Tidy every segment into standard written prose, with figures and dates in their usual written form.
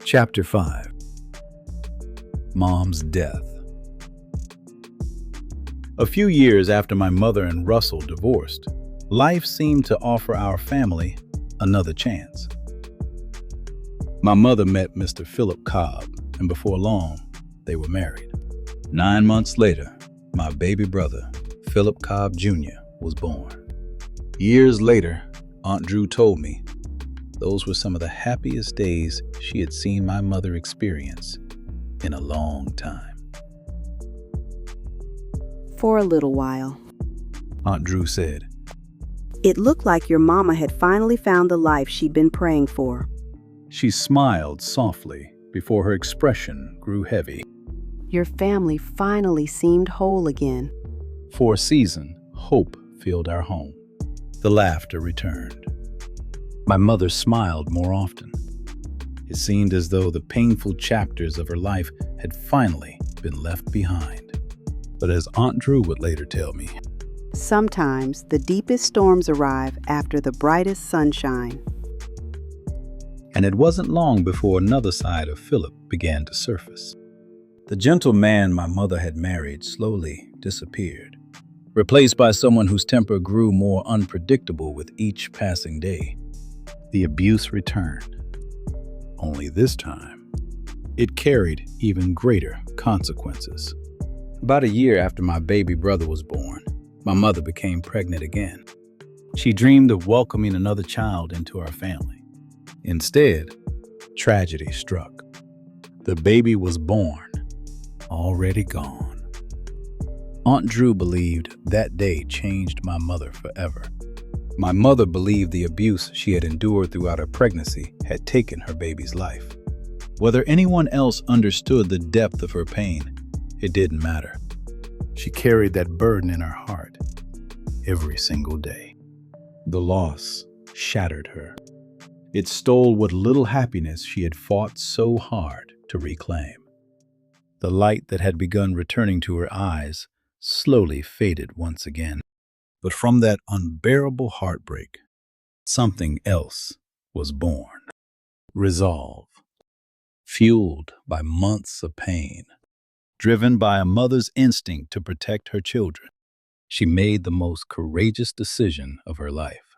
Chapter 5. Mom's Death. A few years after my mother and Russell divorced, life seemed to offer our family another chance. My mother met Mr. Philip Cobb, and before long, they were married. 9 months later, my baby brother, Philip Cobb Jr., was born. Years later, Aunt Drew told me those were some of the happiest days she had seen my mother experience in a long time. For a little while, Aunt Drew said, it looked like your mama had finally found the life she'd been praying for. She smiled softly before her expression grew heavy. Your family finally seemed whole again. For a season, hope filled our home. The laughter returned. My mother smiled more often. It seemed as though the painful chapters of her life had finally been left behind. But as Aunt Drew would later tell me, sometimes the deepest storms arrive after the brightest sunshine. And it wasn't long before another side of Philip began to surface. The gentle man my mother had married slowly disappeared, replaced by someone whose temper grew more unpredictable with each passing day. The abuse returned. Only this time, it carried even greater consequences. About a year after my baby brother was born, my mother became pregnant again. She dreamed of welcoming another child into our family. Instead, tragedy struck. The baby was born, already gone. Aunt Drew believed that day changed my mother forever. My mother believed the abuse she had endured throughout her pregnancy had taken her baby's life. Whether anyone else understood the depth of her pain, it didn't matter. She carried that burden in her heart every single day. The loss shattered her. It stole what little happiness she had fought so hard to reclaim. The light that had begun returning to her eyes slowly faded once again. But from that unbearable heartbreak, something else was born. Resolve. Fueled by months of pain, driven by a mother's instinct to protect her children, she made the most courageous decision of her life.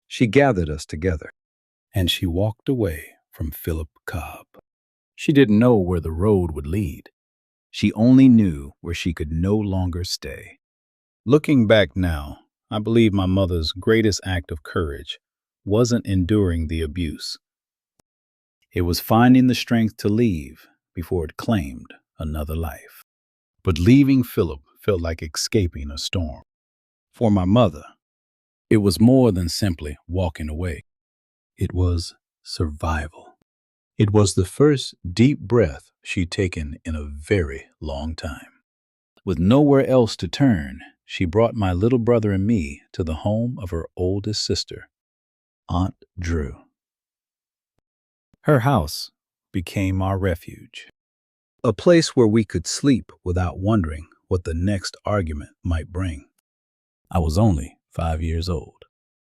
She gathered us together, and she walked away from Philip Cobb. She didn't know where the road would lead. She only knew where she could no longer stay. Looking back now, I believe my mother's greatest act of courage wasn't enduring the abuse. It was finding the strength to leave before it claimed another life. But leaving Philip felt like escaping a storm. For my mother, it was more than simply walking away. It was survival. It was the first deep breath she'd taken in a very long time. With nowhere else to turn, she brought my little brother and me to the home of her oldest sister, Aunt Drew. Her house became our refuge, a place where we could sleep without wondering what the next argument might bring. I was only 5 years old.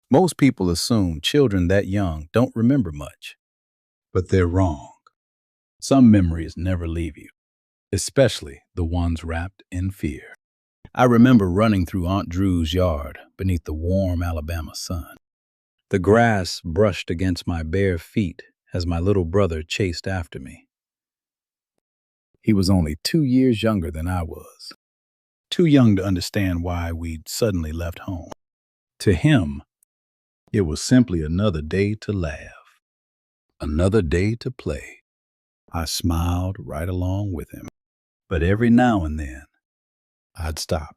Most people assume children that young don't remember much, but they're wrong. Some memories never leave you, especially the ones wrapped in fear. I remember running through Aunt Drew's yard beneath the warm Alabama sun. The grass brushed against my bare feet as my little brother chased after me. He was only 2 years younger than I was, too young to understand why we'd suddenly left home. To him, it was simply another day to laugh, another day to play. I smiled right along with him, but every now and then, I'd stop.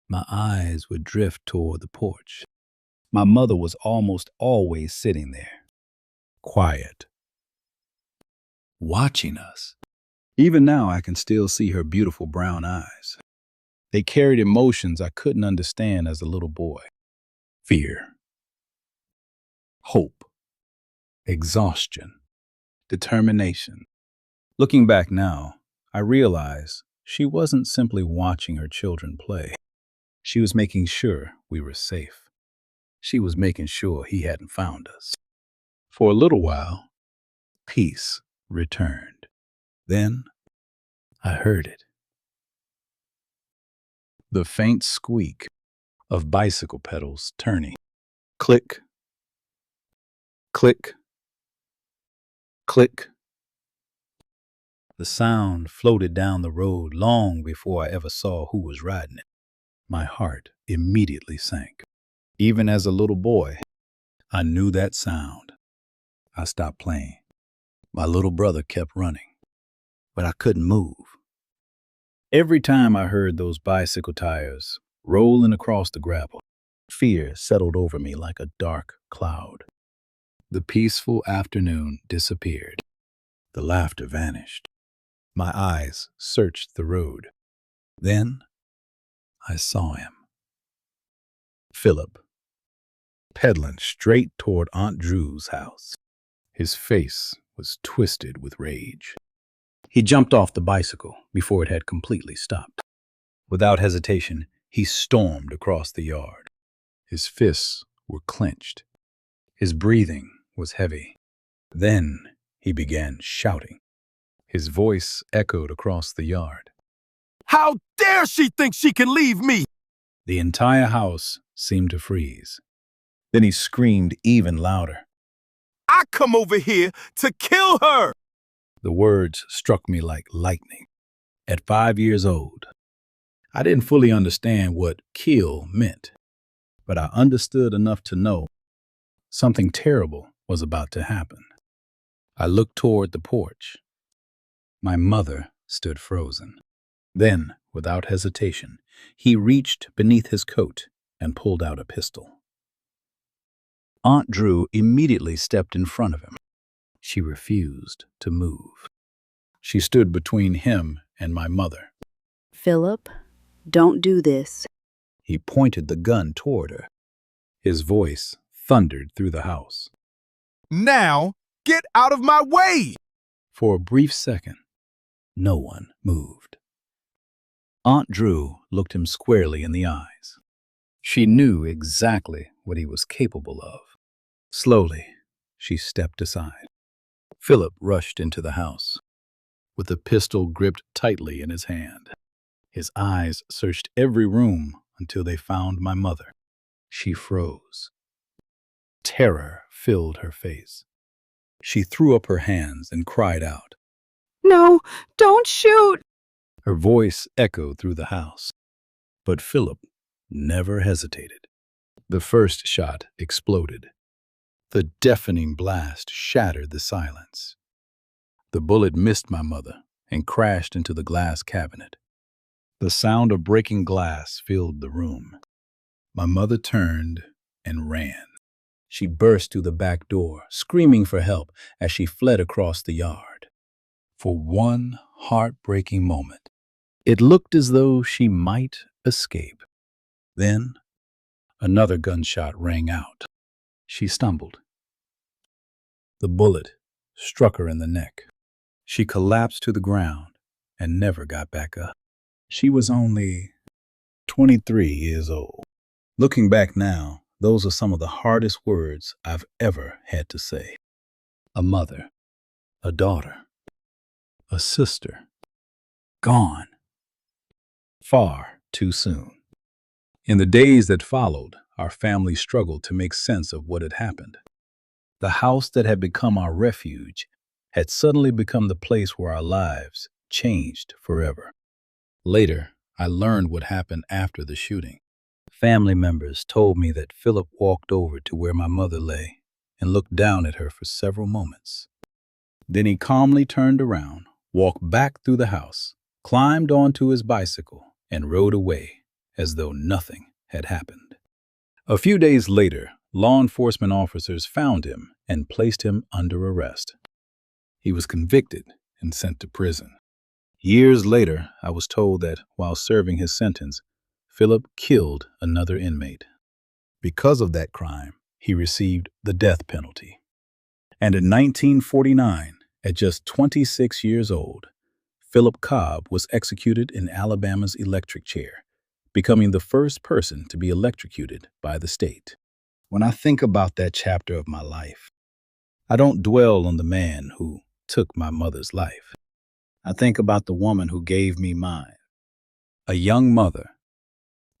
My eyes would drift toward the porch. My mother was almost always sitting there, quiet, watching us. Even now, I can still see her beautiful brown eyes. They carried emotions I couldn't understand as a little boy. Fear, hope, exhaustion, determination. Looking back now, I realize she wasn't simply watching her children play. She was making sure we were safe. She was making sure he hadn't found us. For a little while, Peace returned. Then I heard it. The faint squeak of bicycle pedals turning. Click, click, click. The sound floated down the road long before I ever saw who was riding it. My heart immediately sank. Even as a little boy, I knew that sound. I stopped playing. My little brother kept running, but I couldn't move. Every time I heard those bicycle tires rolling across the gravel, fear settled over me like a dark cloud. The peaceful afternoon disappeared. The laughter vanished. My eyes searched the road. Then I saw him. Philip, pedaling straight toward Aunt Drew's house. His face was twisted with rage. He jumped off the bicycle before it had completely stopped. Without hesitation, he stormed across the yard. His fists were clenched. His breathing was heavy. Then he began shouting. His voice echoed across the yard. How dare she think she can leave me? The entire house seemed to freeze. Then he screamed even louder. I come over here to kill her. The words struck me like lightning. At 5 years old, I didn't fully understand what kill meant, but I understood enough to know something terrible was about to happen. I looked toward the porch. My mother stood frozen. Then, without hesitation, he reached beneath his coat and pulled out a pistol. Aunt Drew immediately stepped in front of him. She refused to move. She stood between him and my mother. Philip, don't do this. He pointed the gun toward her. His voice thundered through the house. Now, get out of my way. For a brief second, no one moved. Aunt Drew looked him squarely in the eyes. She knew exactly what he was capable of. Slowly, she stepped aside. Philip rushed into the house, with the pistol gripped tightly in his hand. His eyes searched every room until they found my mother. She froze. Terror filled her face. She threw up her hands and cried out. No, don't shoot! Her voice echoed through the house. But Philip never hesitated. The first shot exploded. The deafening blast shattered the silence. The bullet missed my mother and crashed into the glass cabinet. The sound of breaking glass filled the room. My mother turned and ran. She burst through the back door, screaming for help as she fled across the yard. For one heartbreaking moment, it looked as though she might escape. Then, another gunshot rang out. She stumbled. The bullet struck her in the neck. She collapsed to the ground and never got back up. She was only 23 years old. Looking back now, those are some of the hardest words I've ever had to say. A mother, a daughter, a sister, gone. Far too soon. In the days that followed, our family struggled to make sense of what had happened. The house that had become our refuge had suddenly become the place where our lives changed forever. Later, I learned what happened after the shooting. Family members told me that Philip walked over to where my mother lay and looked down at her for several moments. Then he calmly turned around, walked back through the house, climbed onto his bicycle, and rode away as though nothing had happened. A few days later, law enforcement officers found him and placed him under arrest. He was convicted and sent to prison. Years later, I was told that while serving his sentence, Philip killed another inmate. Because of that crime, he received the death penalty. And in 1949, at just 26 years old, Philip Cobb was executed in Alabama's electric chair, becoming the first person to be electrocuted by the state. When I think about that chapter of my life, I don't dwell on the man who took my mother's life. I think about the woman who gave me mine. A young mother,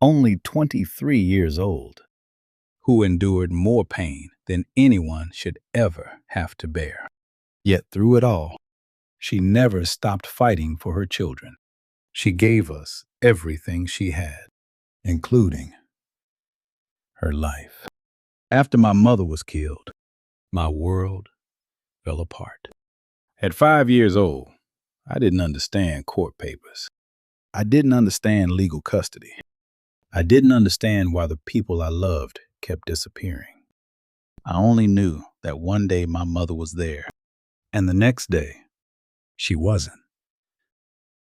only 23 years old, who endured more pain than anyone should ever have to bear. Yet through it all, she never stopped fighting for her children. She gave us everything she had, including her life. After my mother was killed, my world fell apart. At 5 years old, I didn't understand court papers. I didn't understand legal custody. I didn't understand why the people I loved kept disappearing. I only knew that one day my mother was there, and the next day, she wasn't.